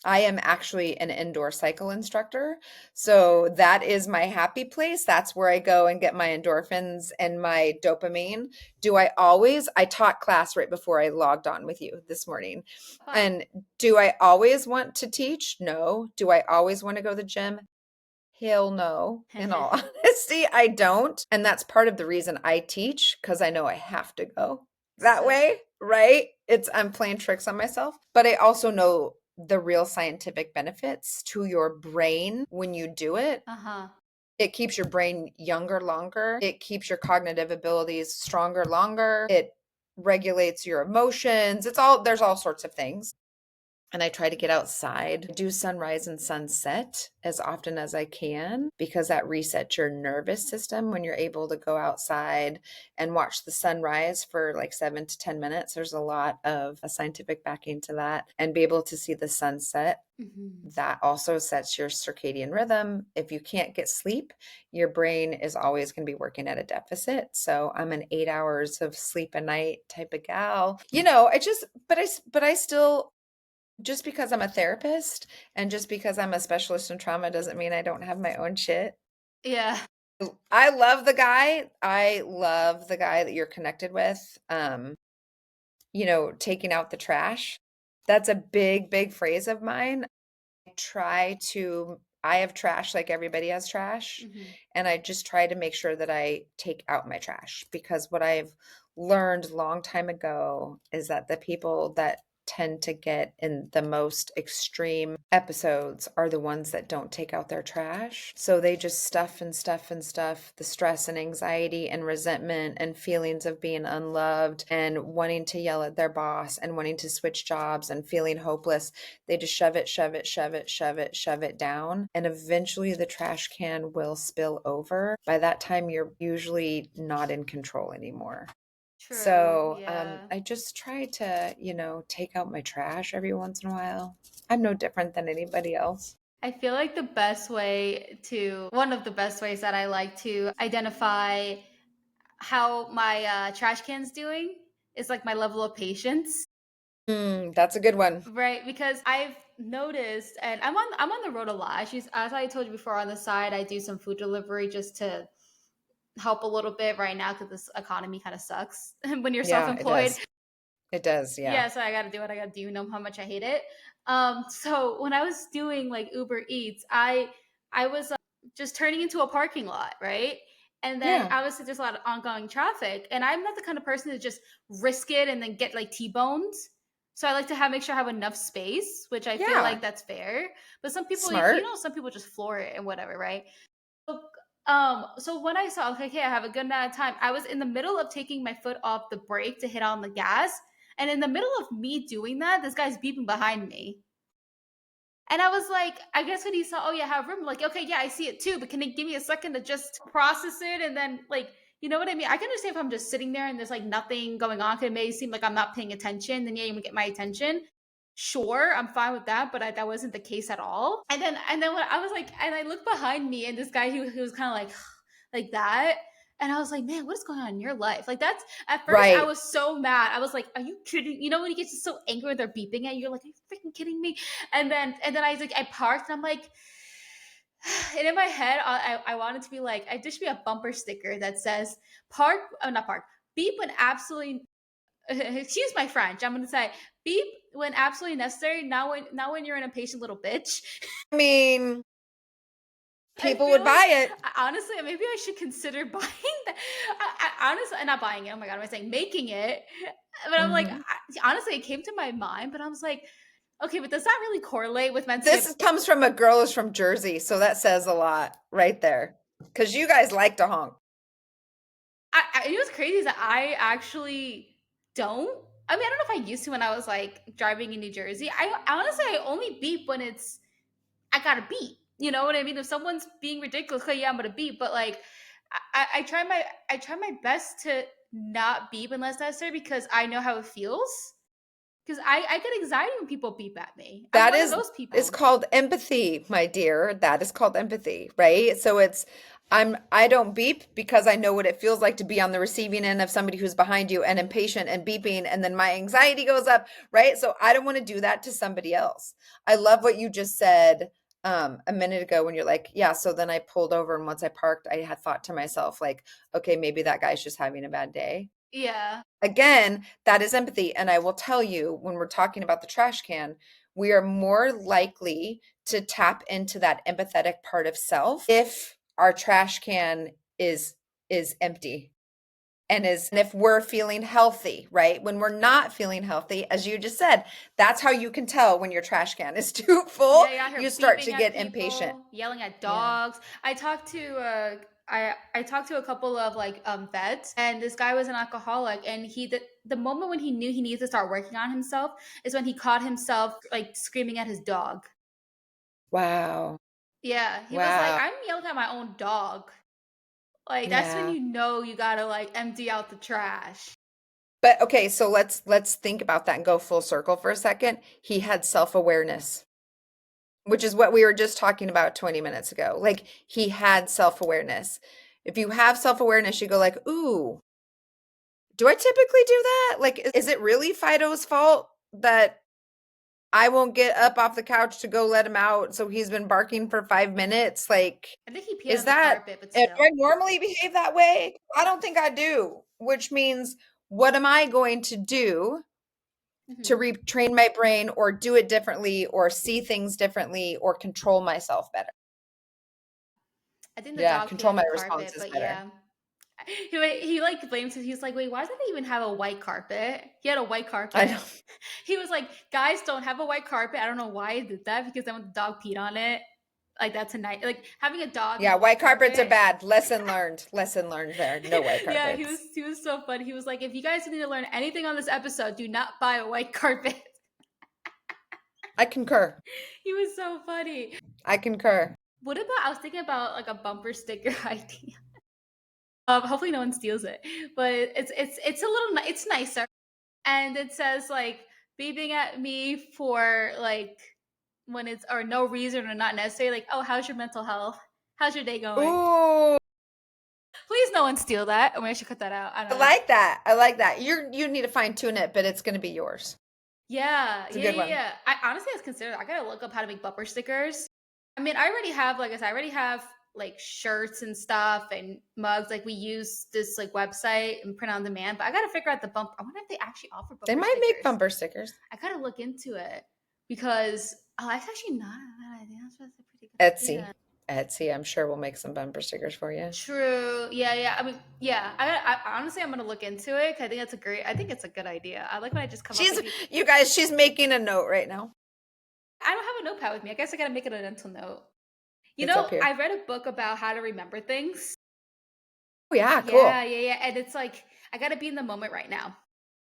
I am actually an indoor cycle instructor. So that is my happy place. That's where I go and get my endorphins and my dopamine. I taught class right before I logged on with you this morning. Fun. And do I always want to teach? No. Do I always want to go to the gym? Hell no. In all honesty, I don't. And that's part of the reason I teach because I know I have to go that So way, right? I'm playing tricks on myself, but I also know the real scientific benefits to your brain when you do it. uh-huh. It keeps your brain younger longer. It keeps your cognitive abilities stronger longer. It regulates your emotions. There's all sorts of things. and I try to get outside, do sunrise and sunset as often as I can because that resets your nervous system when you're able to go outside and watch the sunrise for like 7 to 10 minutes. There's a lot of scientific backing to that, and be able to see the sunset. Mhm. That also sets your circadian rhythm. If you can't get sleep, your brain is always going to be working at a deficit. So I'm an 8 hours of sleep a night type of gal. But I still, just because I'm a therapist and just because I'm a specialist in trauma doesn't mean I don't have my own shit. Yeah. I love the guy. I love the guy that you're connected with. Taking out the trash. That's a big, big phrase of mine. I have trash like everybody has trash, Mhm. and I just try to make sure that I take out my trash, because what I've learned long time ago is that the people that tend to get in the most extreme episodes are the ones that don't take out their trash. So they just stuff and stuff and stuff the stress and anxiety and resentment and feelings of being unloved and wanting to yell at their boss and wanting to switch jobs and feeling hopeless. They just shove it, shove it, shove it, shove it, shove it down. And eventually the trash can will spill over. By that time, you're usually not in control anymore. True. So Yeah. I just try to, take out my trash every once in a while. I'm no different than anybody else. I feel like one of the best ways that I like to identify how my trash can's doing is like my level of patience. That's a good one. Right, because I've noticed, and I'm on the road a lot. As I told you before, on the side, I do some food delivery just to help a little bit right now because this economy kind of sucks when you're Yeah, it self-employed. does. It does. Yeah. Yeah, so I got to do what I got to do. You know how much I hate it. So when I was doing like Uber Eats, I was just turning into a parking lot, right? And then Yeah. obviously there's a lot of ongoing traffic, and I'm not the kind of person to just risk it and then get like T-boned. So I like to make sure I have enough space, which I feel Yeah. like that's fair. But some people, Smart. some people just floor it and whatever, right? So, so when I saw, okay, I have a good amount of time, I was in the middle of taking my foot off the brake to hit on the gas. And in the middle of me doing that, this guy's beeping behind me. And I was like, I guess when he saw, oh yeah, I have room, I'm like, okay, yeah, I see it too, but can you give me a second to just process it? And then like, you know what I mean? I can understand if I'm just sitting there and there's like nothing going on, 'cause it may seem like I'm not paying attention, then yeah, you get my attention. Sure, I'm fine with that, but that wasn't the case at all. And then when I was like, and I looked behind me, and this guy who was kind of like like that. And I was like, man, what is going on in your life? Like that's at first I Right. was so mad. I was like, are you kidding? You know when you get so angry when they're beeping at you, you're like, are you freaking kidding me? And then I was like, I parked, and I'm like, and in my head, I wanted to be like, I just be a bumper sticker that says park, not park, beep when absolutely excuse my French. I'm gonna say beep when absolutely necessary. Now when you're an impatient little bitch. I mean, I people feel would like buy it. honestly, maybe I should consider buying that. Honestly, not buying it. Oh my god, am I saying making it? But I'm like, Mhm. honestly, it came to my mind, but I was like, okay, but does that really correlate with mentally? Comes from a girl who's from Jersey, so that says a lot right there. Because you guys like to honk. You know what's crazy is that I actually don't. I mean, I don't know if I used to when I was like driving in New Jersey. I honestly, I only beep when I gotta beep. You know what I mean? If someone's being ridiculous, okay, yeah, I'm gonna beep. But like, I try my best to not beep unless necessary because I know how it feels. Because I get anxiety when people beep at me. I'm That one of is those is people. called empathy, my dear. That is called empathy, right? So I don't beep because I know what it feels like to be on the receiving end of somebody who's behind you and impatient and beeping, and then my anxiety goes up, right? So I don't want to do that to somebody else. I love what you just said a minute ago when you're like, yeah, so then I pulled over, and once I parked, I had thought to myself like, okay, maybe that guy's just having a bad day. Yeah. Again, that is empathy. And I will tell you, when we're talking about the trash can, we are more likely to tap into that empathetic part of self if our trash can is empty, and if we're feeling healthy, right? When we're not feeling healthy, as you just said, that's how you can tell when your trash can is too full. Yeah, you're out You here start to beeping at get impatient. people, yelling at Yeah. dogs. I talked to I talked to a couple of like vets, and this guy was an alcoholic, and the moment when he knew he needed to start working on himself is when he caught himself like screaming at his dog. Wow. Yeah, he was like, Wow. I'm yelling at my own dog. Like that's when Yeah. you know you gotta like empty out the trash. But okay, so let's think about that and go full circle for a second. He had self-awareness, which is what we were just talking about 20 minutes ago. Like he had self-awareness. If you have self-awareness, you go like, "Ooh, do I typically do that? Like is it really Fido's fault that I won't get up off the couch to go let him out so he's been barking for 5 minutes? Like I think he peed is on the that carpet, but do I still. normally behave that way? I don't think I do, which means what am I going to do to Hmm. retrain my brain or do it differently or see things differently or control myself better? I think the Yeah, dog peed control on the my carpet, responses but better. yeah. He like blames it. He's like, wait, why doesn't they even have a white carpet? He had a white I know. carpet. He was like, guys don't have a white carpet. I don't know why I did that because then when the dog peed on it, like that's a night. Like having a dog and Yeah, a white white carpets are carpet. bad. Lesson learned. Lesson learned there. No white Yeah, carpets. he was so funny. He was like, if you guys need to learn anything on this episode, do not buy a white carpet. I concur. He was so funny. I concur. What about I was thinking about like a bumper sticker idea. Hopefully no one steals it, but it's a little it's nicer, and it says like beeping at me for like when it's or no reason or not necessary. Like, oh, how's your mental health? How's your day going? Ooh, Please, no one steal that. I mean, I should cut that out. I don't I know. like that. I like that. You need to fine tune it, but it's going to be yours. Yeah, It's a yeah, good yeah, one. yeah. I honestly was considered. I gotta look up how to make bumper stickers. I mean, I already have, like I said, I already have like shirts and stuff and mugs. Like we use this like website and print on demand. But I gotta figure out the bump. I wonder if they actually offer They bumper might make stickers. bumper stickers. I gotta look into it because that's actually not a bad idea. That's a pretty good Etsy. idea. Etsy, I'm sure we'll make some bumper stickers for you. True. Yeah, yeah. I mean, yeah. I honestly, I'm gonna look into it. 'Cause I think that's a great. I think it's a good idea. I like when I just come up She's with. you guys, she's making a note right now. I don't have a notepad with me. I guess I gotta make it a mental note. You It's up know, here. I read a book about how to remember things. Oh yeah, Yeah, cool. yeah, yeah. And it's like, I got to be in the moment right now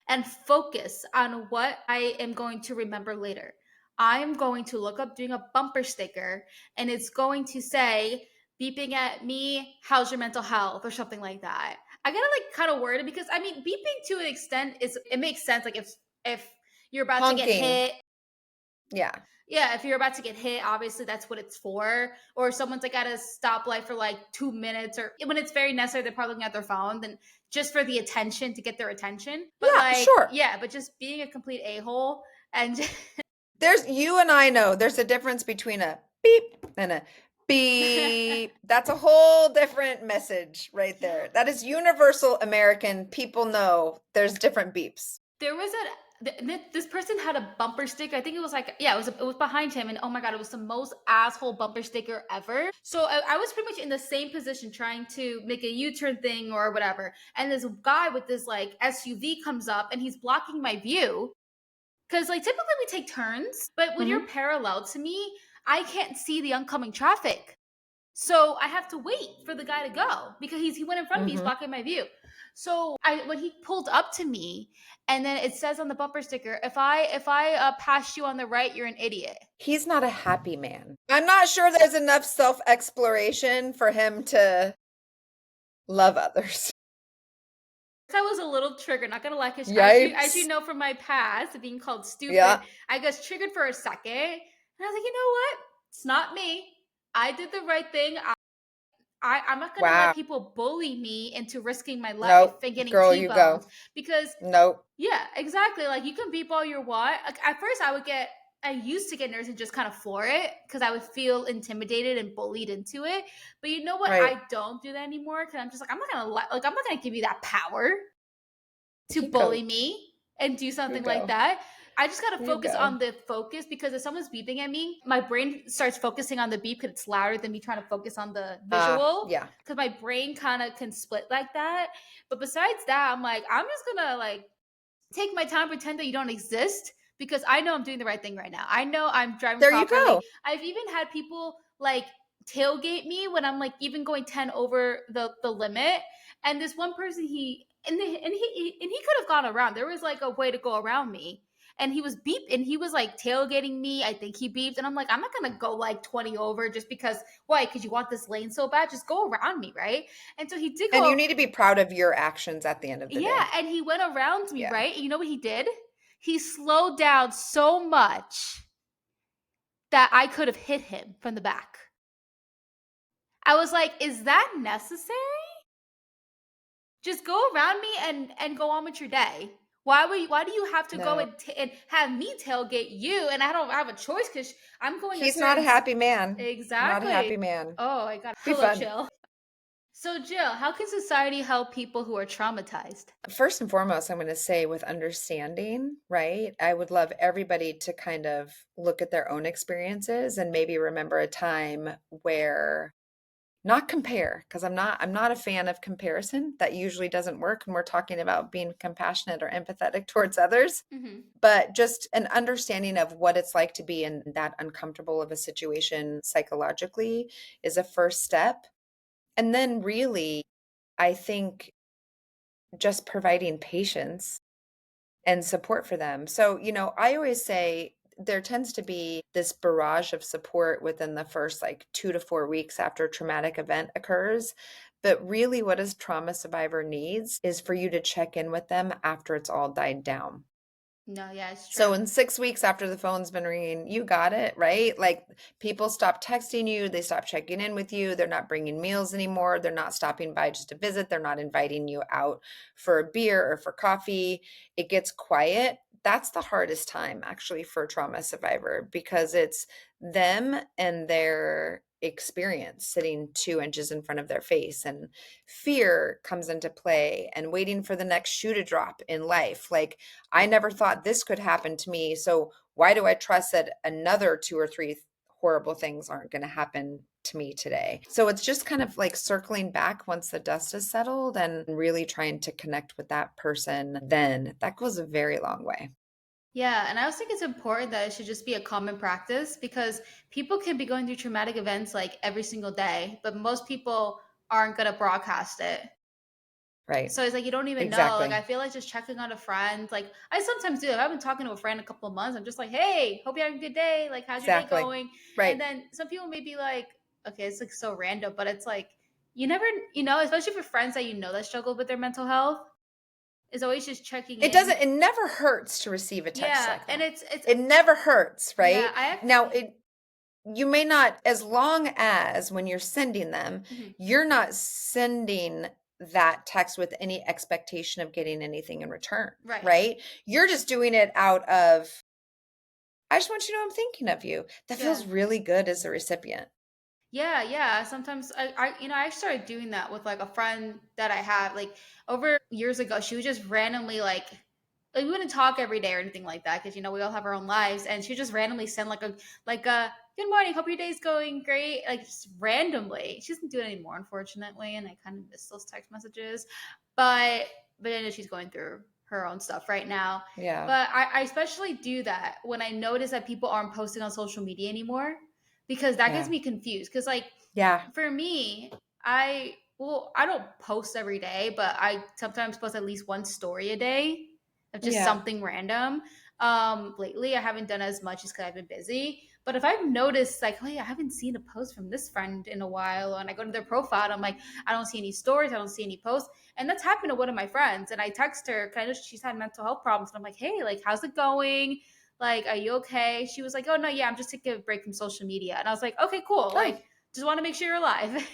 and focus on what I am going to remember later. I am going to look up doing a bumper sticker and it's going to say, beeping at me, how's your mental health or something like that. I gotta like kind of word it because I mean, beeping to an extent is it makes sense. Like if you're about to get Honking. hit. Yeah. Yeah, if you're about to get hit, obviously that's what it's for. Or if someone's like at a stoplight for like 2 minutes, or when it's very necessary, they're probably looking at their phone, then just for the attention to get their attention. But Yeah, like, sure. yeah, but just being a complete a hole and There's you and I know there's a difference between a beep and a beep. That's a whole different message right there. That is universal American. People know there's different beeps. there was this person had a bumper sticker. I think it was like yeah, it was behind him, and oh my god, it was the most asshole bumper sticker ever. So I was pretty much in the same position trying to make a U-turn thing or whatever, and this guy with this like SUV comes up and he's blocking my view because like typically we take turns, but when you're Hmm. parallel to me, I can't see the oncoming traffic. So I have to wait for the guy to go because he went in front of me. He's Hmm. blocking my view. So I when he pulled up to me, and then it says on the bumper sticker, if I pass you on the right, you're an idiot. He's not a happy man. I'm not sure there's enough self exploration for him to love others. I was a little triggered, not gonna lie, because as you Yipes. know from my past, being called stupid, Yeah. I got triggered for a second, and I was like, you know what? It's not me. I did the right thing. I'm not gonna let Wow. people bully me into risking my life Nope. and getting Girl, you go. T-boned because Nope. yeah, exactly. Like you can beep all you want. Like, at first, I used to get nervous and just kind of floor it because I would feel intimidated and bullied into it. But you know what? Right. I don't do that anymore because I'm just like I'm not gonna like I'm not gonna give you that power to You go. bully me and do You something like go. that. I just gotta You focus go. on the focus because if someone's beeping at me, my brain starts focusing on the beep because it's louder than me trying to focus on the visual. Yeah. Because my brain kind of can split like that. But besides that, I'm like, I'm just gonna like take my time, pretend that you don't exist because I know I'm doing the right thing right now. I know I'm driving There you properly. go. I've even had people like tailgate me when I'm like even going 10 over the limit. And this one person, he could have gone around. There was like a way to go around me. And he was and he was like tailgating me. I think he beeped. And I'm like, I'm not gonna go like 20 over just because why? Because you want this lane so bad? Just go around me, right? And so he did And you go. need to be proud of your actions at the end of the Yeah, day. and he went around me, Yeah. right? And you know what he did? He slowed down so much that I could have hit him from the back. I was like, is that necessary? Just go around me and go on with your day. Why do you have to go No. and have me tailgate you and I don't have a choice cuz I'm going a He's not a certain happy man. Not a happy exactly. man. Oh my god. Be Hello, fun. Jill. So Jill, how can society help people who are traumatized? First and foremost, I'm going to say with understanding, right? I would love everybody to kind of look at their own experiences and maybe remember a time where not compare, because I'm not a fan of comparison. That usually doesn't work when we're talking about being compassionate or empathetic towards others. Mhm. But just an understanding of what it's like to be in that uncomfortable of a situation psychologically is a first step. And then really, I think just providing patience and support for them. So, I always say there tends to be this barrage of support within the first like 2 to 4 weeks after a traumatic event occurs. But really, what a trauma survivor needs is for you to check in with them after it's all died down. No, yeah, it's So true. in 6 weeks after the phone's been ringing, you got it, right? Like people stop texting you, they stop checking in with you, they're not bringing meals anymore, they're not stopping by just to visit, they're not inviting you out for a beer or for coffee. It gets quiet. That's the hardest time actually for a trauma survivor because it's them and their experience sitting 2 inches in front of their face, and fear comes into play, and waiting for the next shoe to drop in life. Like, I never thought this could happen to me. So why do I trust that another 2 or 3 horrible things aren't going to happen to me today? So it's just kind of like circling back once the dust has settled and really trying to connect with that person. Then that goes a very long way. Yeah, and I also think it's important that it should just be a common practice because people can be going through traumatic events like every single day, but most people aren't going to broadcast it. Right. So it's like you don't even know. Like Exactly. I feel like just checking on a friend. Like I sometimes do. If I've been talking to a friend a couple of months, I'm just like, "Hey, hope you're having a good day. Like, how's your day Exactly. going?" And Right. then some people may be like, "Okay, it's like so random," but it's like you never, especially for friends that you know that struggle with their mental health, is always just checking in. It never hurts to receive a text Yeah, like and that. it's It never hurts, yeah. right? Now, you may not, as long as when you're sending them, Mhm. you're not sending that text with any expectation of getting anything in return, Right. right? You're just doing it out of, I just want you to know I'm thinking of you. That Yeah. feels really good as a recipient. Yeah, yeah. Sometimes I started doing that with like a friend that I have like over years ago. She would just randomly like we wouldn't talk every day or anything like that because we all have our own lives, and she would just randomly send like a good morning, hope your day's going great, like just randomly. She doesn't do it anymore, unfortunately, and I kind of miss those text messages. But I know she's going through her own stuff right now. Yeah. But I especially do that when I notice that people aren't posting on social media anymore because that gets Yeah. me confused. Because like Yeah. for me, I don't post every day, but I sometimes post at least one story a day of just Yeah. something random. Lately I haven't done as much just because I've been busy. But if I've noticed like, oh yeah, I haven't seen a post from this friend in a while, and I go to their profile, and I'm like, I don't see any stories, I don't see any posts. And that's happened to one of my friends. And I text her, kind of she's had mental health problems. And I'm like, hey, like, how's it going? Like, are you okay? She was like, oh no, yeah, I'm just taking a break from social media. And I was like, okay, cool. Oh, Like, just want to make sure you're alive.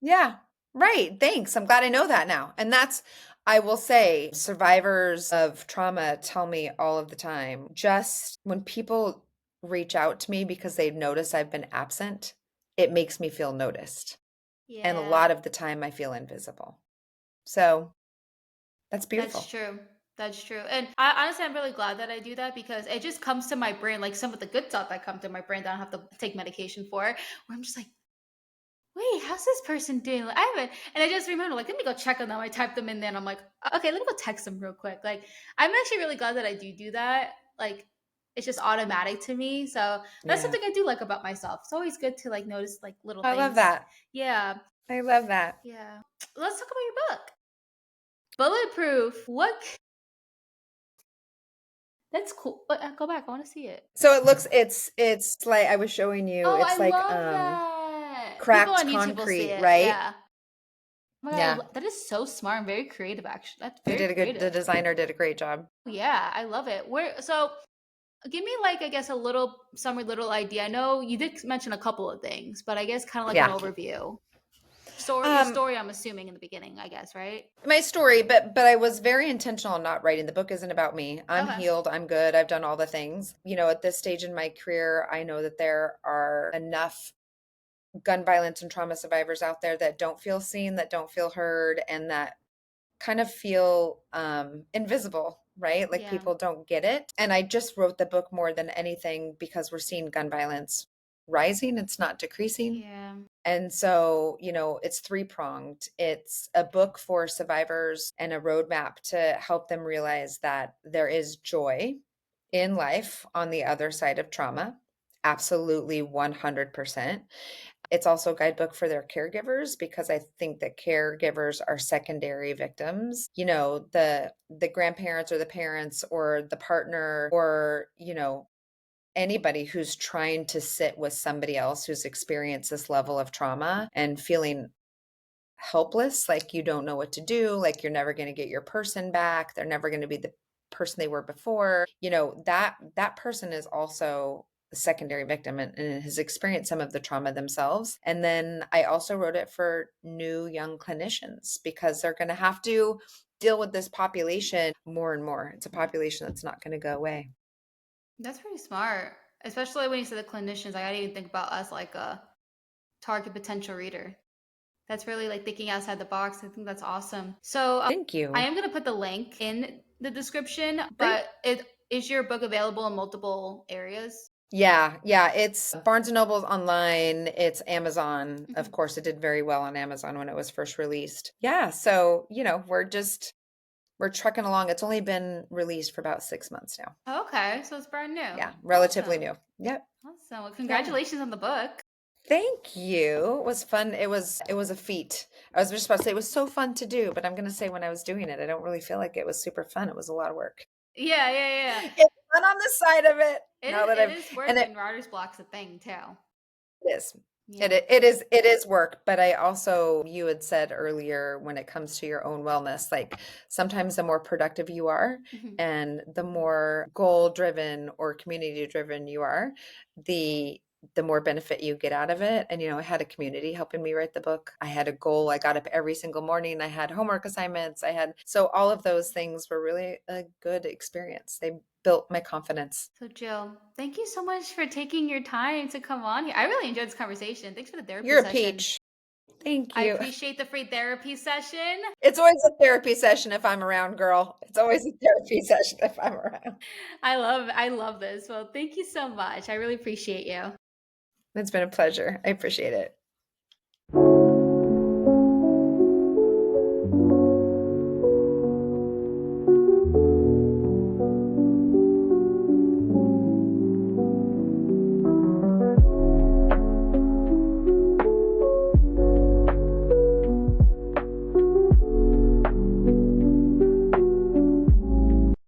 yeah. Right. Thanks. I'm glad I know that now. And that's, I will say, survivors of trauma tell me all of the time, just when people reach out to me because they've noticed I've been absent, it makes me feel noticed. And a Yeah, lot of the time I feel invisible. So that's that's beautiful. true. That's true. And I honestly, I'm really glad that I do that because it just comes to my brain, like some of the good stuff that come to my brain that I don't have to take medication for, where I'm just like, wait, how's this person doing? Like, I haven't, and I just remember, like, let me go check on them. I type them in there, and I'm like, okay, let me go text them real quick. Like, I'm actually really glad that I do that. Like, it's just automatic to me. So that's Yeah. something I do like about myself. It's always good to like notice like little I love things. that. Yeah. I love that. Yeah. Let's talk about your book. Bulletproof. That's cool. But go back. I want to see it. So it looks it's like I was showing you, Oh, I it's like love that. People cracked on YouTube will see concrete, it. right? Yeah. Oh my God, Yeah. that is so smart and very creative, actually. That's They very did a good the creative. designer did a great job. Yeah, I love it. Where so give me like I guess a little summary little idea. I know you did mention a couple of things, but I guess kind of like an Yeah. overview. Story your Um story, I'm assuming in the beginning, I guess, right? my story, but I was very intentional on not writing. The book isn't about me. I'm Okay. healed, I'm good, I've done all the things. You know, at this stage in my career, I know that there are enough gun violence and trauma survivors out there that don't feel seen, that don't feel heard, and that kind of feel invisible, right? Like Yeah. people don't get it. And I just wrote the book more than anything because we're seeing gun violence rising, it's not decreasing. Yeah. And so, you know, it's three pronged. It's a book for survivors and a roadmap to help them realize that there is joy in life on the other side of trauma. Absolutely 100%. It's also a guidebook for their caregivers because I think that caregivers are secondary victims. You know, the grandparents or the parents or the partner or, you know, anybody who's trying to sit with somebody else who's experienced this level of trauma and feeling helpless, like you don't know what to do, like you're never going to get your person back, they're never going to be the person they were before. You know, that person is also a secondary victim and has experienced some of the trauma themselves. And then I also wrote it for new young clinicians because they're going to have to deal with this population more and more. It's a population that's not going to go away. That's pretty smart. Especially when you said the clinicians, I didn't even think about us like a target potential reader. That's really like thinking outside the box. I think that's awesome. So Thank I you. am gonna put the link in the description, Great. but it is your book available in multiple areas? Yeah, yeah, it's Barnes& and Noble's online, it's Amazon. Of Mhm. course, it did very well on Amazon when it was first released. Yeah, so, you know, we're trucking along. It's only been released for about 6 months now. Okay, so it's brand new. Yeah, relatively Awesome. new. Yep. Awesome. Well, Yeah. congratulations on the book. Thank you. It was fun. It was a feat. I was just about to say it was so fun to do, but I'm gonna say when I was doing it, I don't really feel like it was super fun. It was a lot of work. Yeah, yeah, yeah. It's fun on the side of it. It Now is that it I've is and work it and writer's block's a thing too. It is. Yeah. It is work, but I also, you had said earlier when it comes to your own wellness, like sometimes the more productive you are Mhm. and the more goal driven or community driven you are, the the more benefit you get out of it. And you know, I had a community helping me write the book. I had a goal. I got up every single morning. I had homework assignments. I had so all of those things were really a good experience. They built my confidence. So Jill, thank you so much for taking your time to come on here. I really enjoyed this conversation. Thanks for the therapy You're a session. peach. Thank I you. appreciate the free therapy session. It's always a therapy session if I'm around, girl. It's always a therapy session if I'm around. I love this. Well, thank you so much. I really appreciate you. It's been a pleasure. I appreciate it.